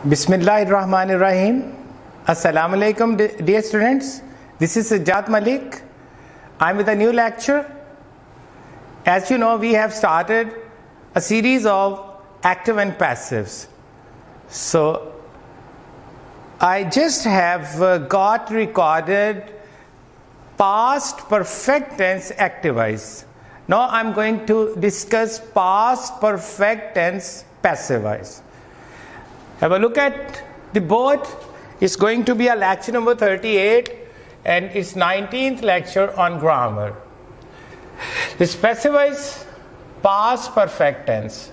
Bismillahirrahmanirrahim. Assalamu alaikum, dear students. This is Sajjad Malik. I'm with a new lecture. As you know, we have started a series of active and passives. So I just have got recorded past perfect tense active voice. Now I'm going to discuss past perfect tense passive voice. Have a look at the board. It's going to be a lecture number 38 and it's 19th lecture on grammar. This passive voice, past perfect tense,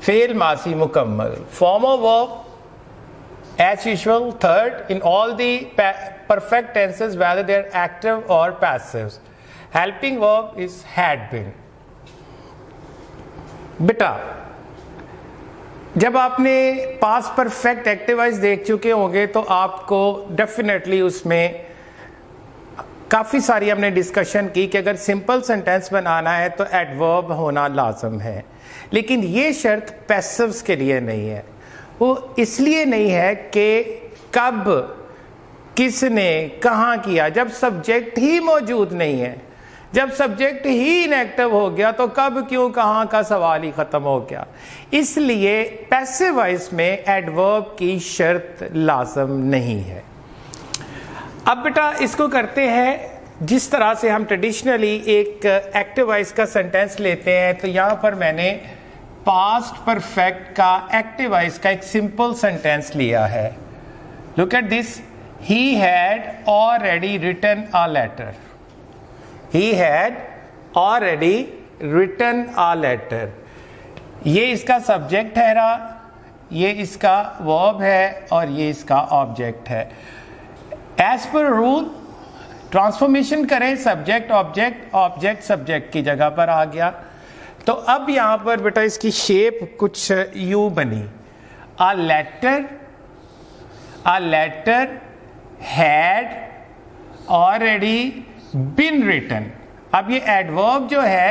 fail masi mukammal, form of verb as usual, third in all the perfect tenses, whether they're active or passive. Helping verb is had been. बेटा जब आपने past perfect active voice देख चुके होंगे तो आपको definitely उसमें काफ़ी सारी हमने डिस्कशन की कि अगर सिंपल सेंटेंस बनाना है तो एडवर्ब होना लाजम है, लेकिन ये शर्त पैसिव्स के लिए नहीं है. वो इसलिए नहीं है कि कब किसने कहाँ किया. जब सब्जेक्ट ही मौजूद नहीं है, जब सब्जेक्ट ही इनएक्टिव हो गया तो कब क्यों कहाँ का सवाल ही ख़त्म हो गया. इसलिए पैसिव वॉइस में एडवर्ब की शर्त लाजम नहीं है. अब बेटा इसको करते हैं जिस तरह से हम ट्रेडिशनली एक एक्टिव वॉइस का सेंटेंस लेते हैं. तो यहाँ पर मैंने पास्ट परफेक्ट का एक्टिव वॉइस का एक सिंपल सेंटेंस लिया है. Look at this. He had already written a letter. He had already written a letter. ये इसका सब्जेक्ट है रहा, ये इसका वर्ब है और ये इसका ऑब्जेक्ट है. एज पर रूल ट्रांसफॉर्मेशन करें, सब्जेक्ट ऑब्जेक्ट, ऑब्जेक्ट सब्जेक्ट की जगह पर आ गया. तो अब यहाँ पर बेटा इसकी शेप कुछ यूं बनी. A letter had already been written. अब ये एडवर्ब जो है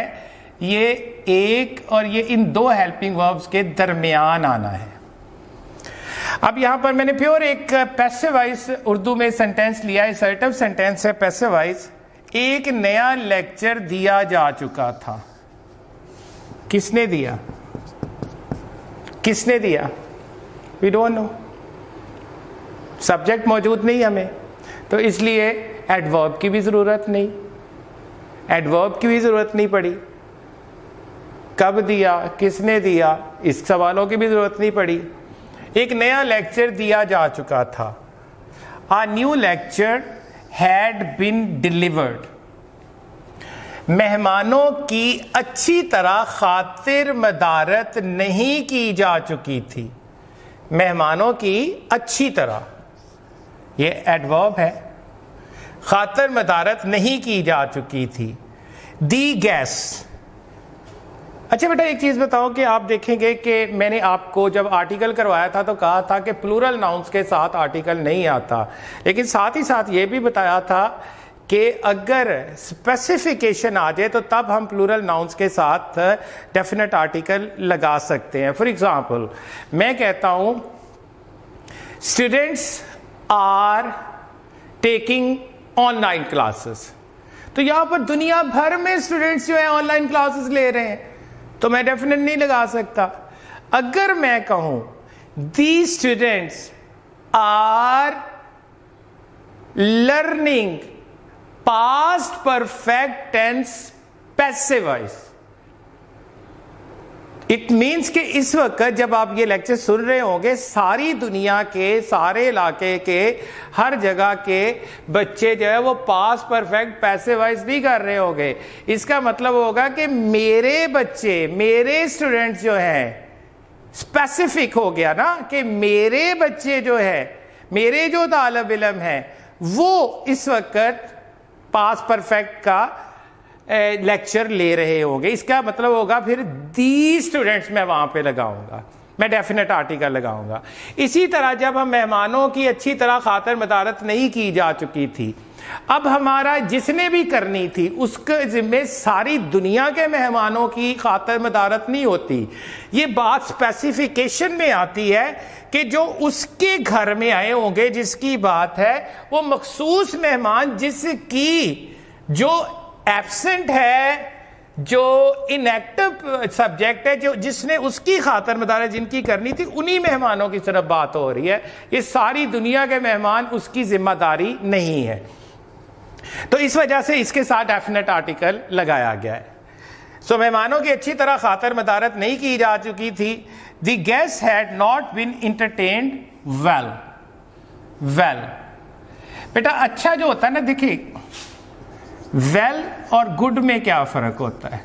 ये एक और ये इन दो हेल्पिंग वर्ब्स के दरमियान आना है. अब यहां पर मैंने प्योर एक पैसिव वॉइस उर्दू में सेंटेंस लिया. असर्टिव सेंटेंस है पैसिव वॉइस. एक नया लेक्चर दिया जा चुका था. किसने दिया? किसने दिया? We don't know. सब्जेक्ट मौजूद नहीं हमें, तो इसलिए एडवर्ब की भी जरूरत नहीं. एडवर्ब की भी जरूरत नहीं पड़ी. कब दिया, किसने दिया, इस सवालों की भी जरूरत नहीं पड़ी. एक नया लेक्चर दिया जा चुका था. A new lecture had been delivered. मेहमानों की अच्छी तरह खातिर मदारत नहीं की जा चुकी थी. मेहमानों की अच्छी तरह, ये एडवर्ब है. खातिर मदारत नहीं की जा चुकी थी. दी गैस. अच्छा बेटा एक चीज बताओ कि आप देखेंगे कि मैंने आपको जब आर्टिकल करवाया था तो कहा था कि प्लूरल नाउन्स के साथ आर्टिकल नहीं आता, लेकिन साथ ही साथ ये भी बताया था कि अगर स्पेसिफिकेशन आ जाए तो तब हम प्लूरल नाउन्स के साथ डेफिनेट आर्टिकल लगा सकते हैं. फॉर एग्जाम्पल मैं कहता हूं students are taking online classes. तो यहां पर दुनिया भर में स्टूडेंट्स जो है ऑनलाइन क्लासेस ले रहे हैं, तो मैं डेफिनेट नहीं लगा सकता. अगर मैं कहूं the students are learning past perfect tense passive voice, it means कि इस वक्त जब आप ये लेक्चर सुन रहे होंगे सारी दुनिया के, सारे इलाके के, हर जगह के बच्चे जो है वो पास्ट परफेक्ट पैसिव वॉइस भी कर रहे होंगे. इसका मतलब होगा कि मेरे बच्चे, मेरे स्टूडेंट्स जो हैं, स्पेसिफिक हो गया ना कि मेरे बच्चे जो है, मेरे जो तालिब इल्म हैं वो इस वक्त पास्ट परफेक्ट का लेक्चर ले रहे होंगे. इसका मतलब होगा फिर दी स्टूडेंट्स मैं वहां पे लगाऊंगा. میں ڈیفینیٹ آرٹیکل لگاؤں گا. اسی طرح جب ہم مہمانوں کی اچھی طرح خاطر مدارت نہیں کی جا چکی تھی, اب ہمارا جس نے بھی کرنی تھی اس کے ذمہ ساری دنیا کے مہمانوں کی خاطر مدارت نہیں ہوتی. یہ بات اسپیسیفیکیشن میں آتی ہے کہ جو اس کے گھر میں آئے ہوں گے, جس کی بات ہے, وہ مخصوص مہمان جس کی جو ایبسنٹ ہے, جو انیکٹو سبجیکٹ ہے, جو جس نے اس کی خاطر مدارت جن کی کرنی تھی, انہی مہمانوں کی طرف بات ہو رہی ہے. یہ ساری دنیا کے مہمان اس کی ذمہ داری نہیں ہے. تو اس وجہ سے اس کے ساتھ ڈیفینیٹ آرٹیکل لگایا گیا ہے. سو مہمانوں کی اچھی طرح خاطر مدارت نہیں کی جا چکی تھی. The guest had not been entertained well. Well بیٹا اچھا جو ہوتا ہے نا, دیکھیے ویل اور گڈ میں کیا فرق ہوتا ہے.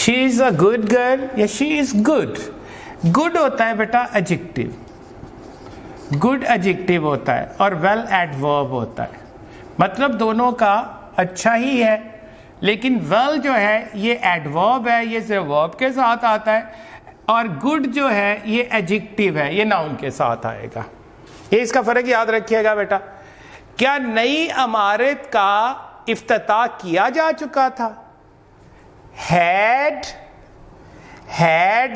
She is a good girl یا she is good. good ہوتا ہے بیٹا adjective, good adjective ہوتا ہے, اور well adverb ہوتا ہے. مطلب دونوں کا اچھا ہی ہے, لیکن well جو ہے یہ adverb ہے, یہ verb کے ساتھ آتا ہے, اور good جو ہے یہ adjective ہے, یہ noun کے ساتھ آئے گا. یہ اس کا فرق یاد رکھیے گا بیٹا. کیا نئی عمارت کا افتتاح کیا جا چکا تھا؟ had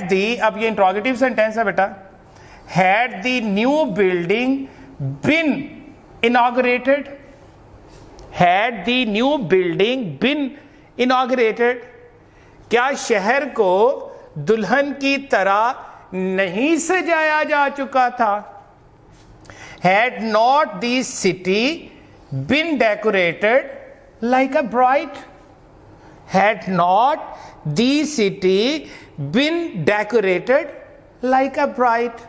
the, اب یہ انٹروگیٹو سینٹینس ہے بیٹا, had the new building been inaugurated? had the new building been inaugurated? کیا شہر کو دلہن کی طرح نہیں سجایا جا چکا تھا؟ had not the city been decorated like a bride? had not the city been decorated like a bride?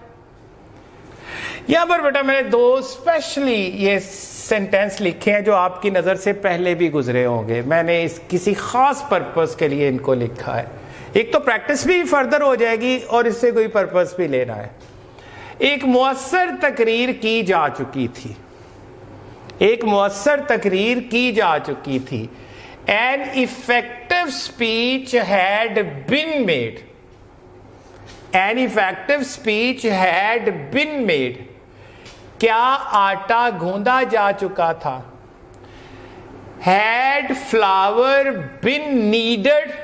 یہاں پر بیٹا میں نے دو اسپیشلی یہ سینٹینس لکھے ہیں جو آپ کی نظر سے پہلے بھی گزرے ہوں گے. میں نے اس کسی خاص پرپس کے لیے ان کو لکھا ہے. ایک تو پریکٹس بھی فردر ہو جائے گی اور اس سے کوئی پرپس بھی لینا ہے. ایک مؤثر تقریر کی جا چکی تھی, ایک مؤثر تقریر کی جا چکی تھی. An effective speech had been made. An effective speech had been made. کیا آٹا گوندا جا چکا تھا؟ Had flour been kneaded?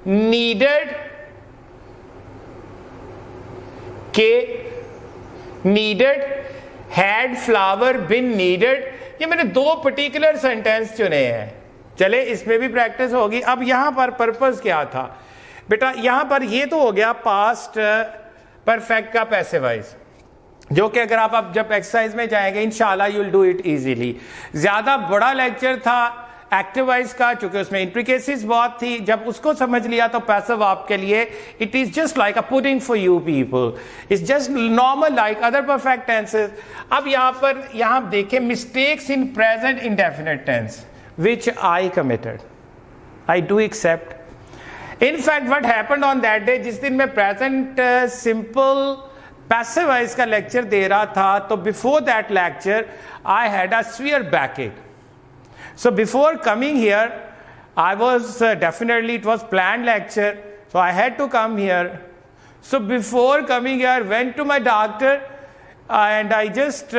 Kneaded کہ needed, had flour been kneaded. یہ میں نے دو پرٹیکولر سینٹینس چنے ہیں. چلے اس میں بھی پریکٹس ہوگی. اب یہاں پر پرپز کیا تھا بیٹا؟ یہاں پر یہ تو ہو گیا پاسٹ پرفیکٹ کا پیسو وائز, جو کہ اگر آپ اب جب ایکسرسائز میں جائیں گے انشاءاللہ you will do it easily. زیادہ بڑا لیکچر تھا ایکٹیو وائز کا, چونکہ اس میں انٹریکیسیز بہت تھی. جب اس کو سمجھ لیا تو پیسو آپ کے لیے it is just like a pudding for you people, it's just normal like other perfect tenses. اب یہاں دیکھیں mistakes in present indefinite tense which I committed. I do accept. In fact, what happened on that day, جس دن میں present simple passive voice کا lecture دے رہا تھا, تو before that lecture I had a severe backache. So before coming here, I was definitely, it was planned lecture, so I had to come here. So before coming here, went to my doctor, and I just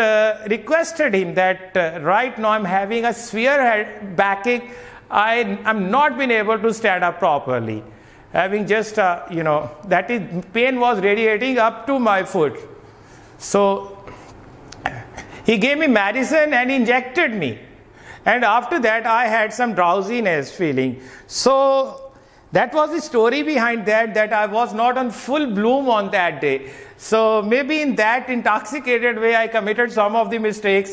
requested him that right now I'm having a severe backache. I'm not been able to stand up properly. Having just, that is, pain was radiating up to my foot. So he gave me medicine and injected me. And after that I had some drowsiness feeling. So that was the story behind that I was not on full bloom on that day. So maybe in that intoxicated way I committed some of the mistakes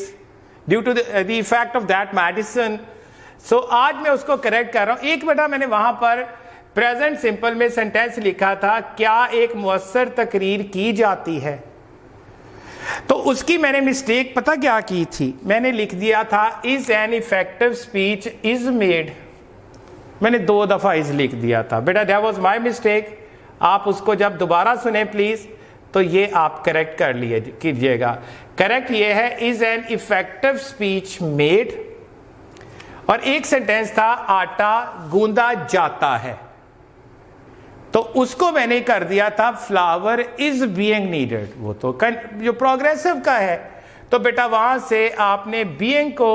due to the effect of that medicine. So آج میں اس کو correct کر رہا ہوں. ایک بیٹا میں نے وہاں پر प्रेजेंट सिंपल में सेंटेंस लिखा था क्या एक मुअस्सर तकरीर की जाती है, तो उसकी मैंने मिस्टेक पता क्या की थी, मैंने लिख दिया था is an effective speech is made, मैंने 2 दफा इज लिख दिया था। बेटा दैट वाज माय मिस्टेक, आप उसको जब दोबारा सुने प्लीज तो ये आप करेक्ट कर लिए कीजिएगा। करेक्ट ये है is an effective speech made, और एक सेंटेंस था आटा गूंदा जाता है, तो उसको मैंने कर दिया था फ्लावर इज बीइंग नीडेड, वो तो जो प्रोग्रेसिव का है, तो बेटा वहां से आपने बीइंग को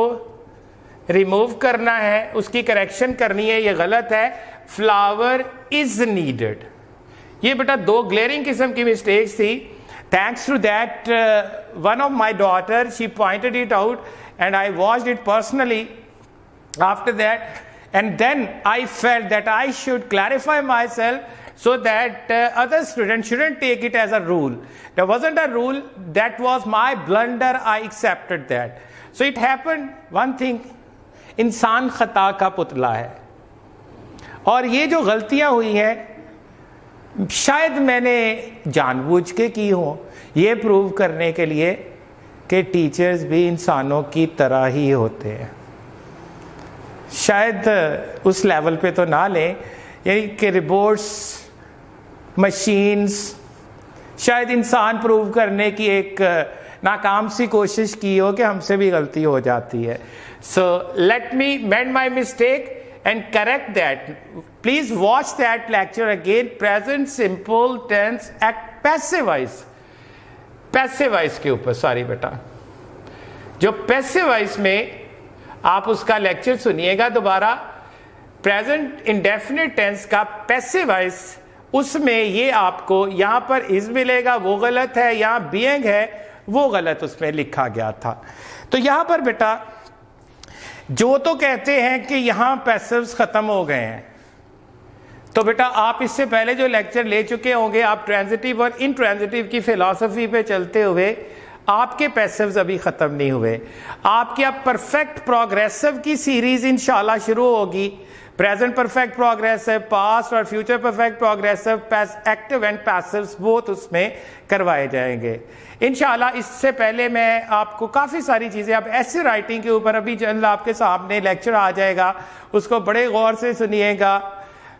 रिमूव करना है, उसकी करेक्शन करनी है, ये गलत है, फ्लावर इज नीडेड। ये बेटा 2 ग्लेयरिंग किस्म की मिस्टेक्स थी। Thanks to that one of my daughter she pointed it out and I watched it personally after that, and then I felt that I should clarify myself so that other students shouldn't take it as a rule. There wasn't a rule, that was my blunder, I accepted that. So it happened. One thing, इंसान खता का पुतला है, और ये जो गलतियां हुई हैं शायद मैंने जानबूझ के की हो, ये प्रूव करने के लिए कि टीचर्स भी इंसानों की तरह ही होते हैं। शायद उस लेवल पे तो ना लें, यानी कि रोबोट्स, मशीन्स, शायद इंसान प्रूव करने की एक नाकाम सी कोशिश की हो कि हमसे भी गलती हो जाती है। So let me mend my mistake and correct that. Please watch that lecture again. Present simple tense active passive voice, passive voice के ऊपर, सॉरी बेटा, जो पैसिव वॉइस में आप उसका लेक्चर सुनिएगा दोबारा। प्रेजेंट इंडेफिनिट टेंस का पैसिव वॉइस, उसमें ये आपको यहां पर इज मिलेगा, वो गलत है, यहां बीइंग है, वो गलत उसमें लिखा गया था। तो यहां पर बेटा जो तो कहते हैं कि यहां पैसिव्स खत्म हो गए हैं, तो बेटा आप इससे पहले जो लेक्चर ले चुके होंगे, आप ट्रांजिटिव और इंट्रांजिटिव की फिलॉसफी पे चलते हुए आपके पैसिव्स अभी खत्म नहीं हुए। आपकी अब परफेक्ट प्रोग्रेसिव की सीरीज इंशाल्लाह शुरू होगी। प्रेजेंट परफेक्ट प्रोग्रेसिव, पास्ट और future perfect progressive, active and passives both उसमें करवाए जाएंगे इंशाल्लाह। इससे पहले मैं आपको काफ़ी सारी चीज़ें, आप ऐसे राइटिंग के ऊपर अभी जल्द आपके सामने लेक्चर आ जाएगा, उसको बड़े गौर से सुनिएगा।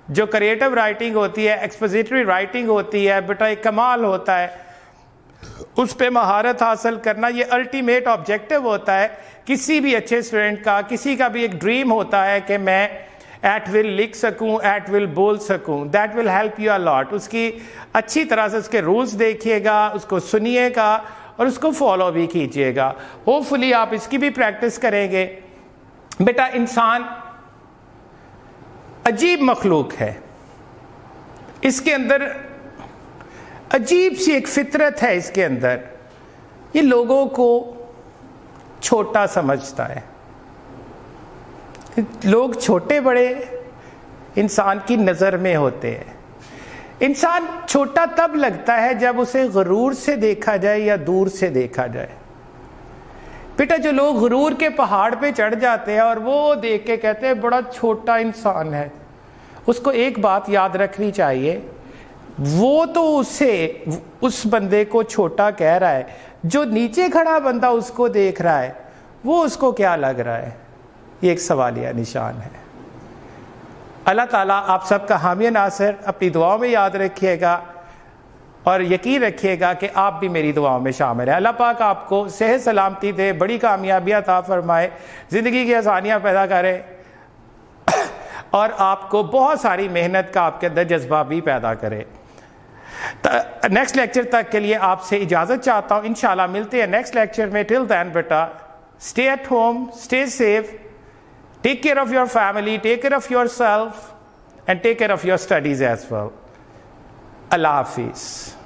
जो क्रिएटिव राइटिंग होती है, एक्सपोजिटरी राइटिंग होती है, बेटा एक कमाल होता है, उस पे महारत हासिल करना ये अल्टीमेट ऑब्जेक्टिव होता है किसी भी अच्छे स्टूडेंट का। किसी का भी एक ड्रीम होता है कि मैं एट विल लिख सकूं, एट विल बोल सकूं, that will help you a lot. उसकी अच्छी तरह से उसके रूल्स देखिएगा, उसको सुनिएगा और उसको फॉलो भी कीजिएगा। होपफुली आप इसकी भी प्रैक्टिस करेंगे। बेटा इंसान अजीब मखलूक है, इसके अंदर अजीब सी एक फितरत है इसके अंदर, ये लोगों को छोटा समझता है। लोग छोटे बड़े इंसान की नज़र में होते हैं। इंसान छोटा तब लगता है जब उसे गुरूर से देखा जाए या दूर से देखा जाए। बेटा जो लोग गुरूर के पहाड़ पे चढ़ जाते हैं और वो देख के कहते हैं बड़ा छोटा इंसान है, उसको एक बात याद रखनी चाहिए, वो तो उस बंदे को छोटा कह रहा है, जो नीचे खड़ा बंदा उसको देख रहा है वो उसको क्या लग रहा है, ये एक सवालिया निशान है। अल्लाह ताला आप सबका हामी नासिर अपनी दुआओं में याद रखिएगा और यकीन रखिएगा कि आप भी मेरी दुआओं में शामिल हैं। अल्लाह पाक आपको सेहत सलामती दे, बड़ी कामयाबियाँ अता फरमाए, ज़िंदगी की आसानियाँ पैदा करे और आपको बहुत सारी मेहनत का आपके अंदर जज्बा भी पैदा करे। नेक्स्ट लेक्चर तक के लिए आपसे इजाज़त चाहता हूँ। इंशाल्लाह मिलते हैं नेक्स्ट लेक्चर में। टिल देन बेटा stay at home, stay safe, take care of your family, take care of your self and take care of your studies as well. अल्लाह हाफिज़।